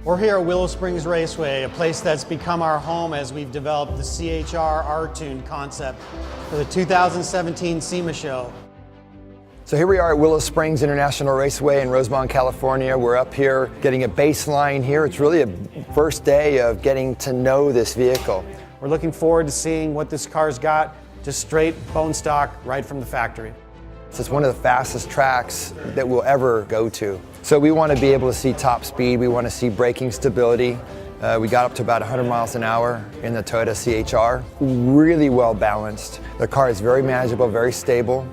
We're here at Willow Springs Raceway, a place that's become our home as we've developed the CHR R-Tune concept for the 2017 SEMA show. So here we are at Willow Springs International Raceway in Rosemont, California. We're up here getting a baseline here. It's really a first day of getting to know this vehicle. We're looking forward to seeing what this car's got, just straight bone stock right from the factory. It's one of the fastest tracks that we'll ever go to. So we want to be able to see top speed. We want to see braking stability. We got up to about 100 miles an hour in the Toyota CHR. Really well balanced. The car is very manageable, very stable.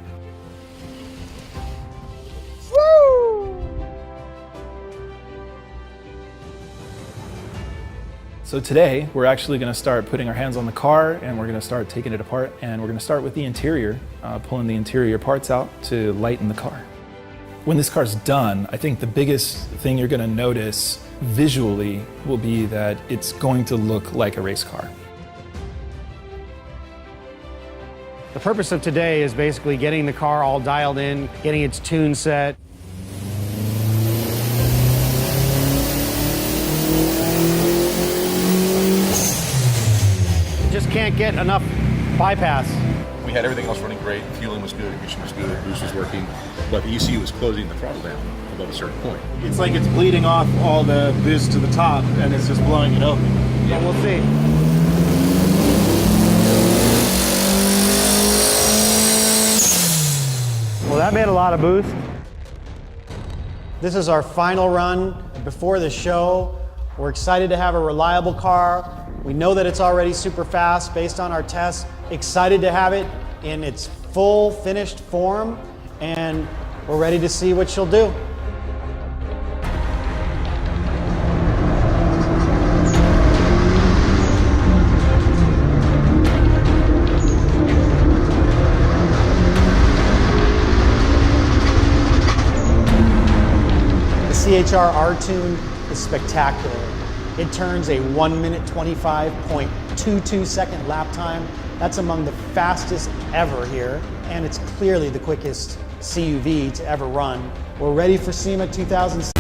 So today, we're actually going to start putting our hands on the car and we're going to start taking it apart, and we're going to start with the interior, pulling the interior parts out to lighten the car. When this car's done, I think the biggest thing you're going to notice visually will be that it's going to look like a race car. The purpose of today is basically getting the car all dialed in, getting its tune set. Just can't get enough bypass. We had everything else running great. Fueling was good, ignition was good, boost was working, but the ECU was closing the throttle down above a certain point. It's like it's bleeding off all the boost to the top and it's just blowing it open. Yeah, we'll see. Well, that made a lot of boost. This is our final run before the show. We're excited to have a reliable car. We know that it's already super fast based on our tests. Excited to have it in its full finished form, and we're ready to see what she'll do. The CHR R-Tune is spectacular. It turns a 1 minute 25.22 second lap time. That's among the fastest ever here, and it's clearly the quickest CUV to ever run. We're ready for SEMA 2006.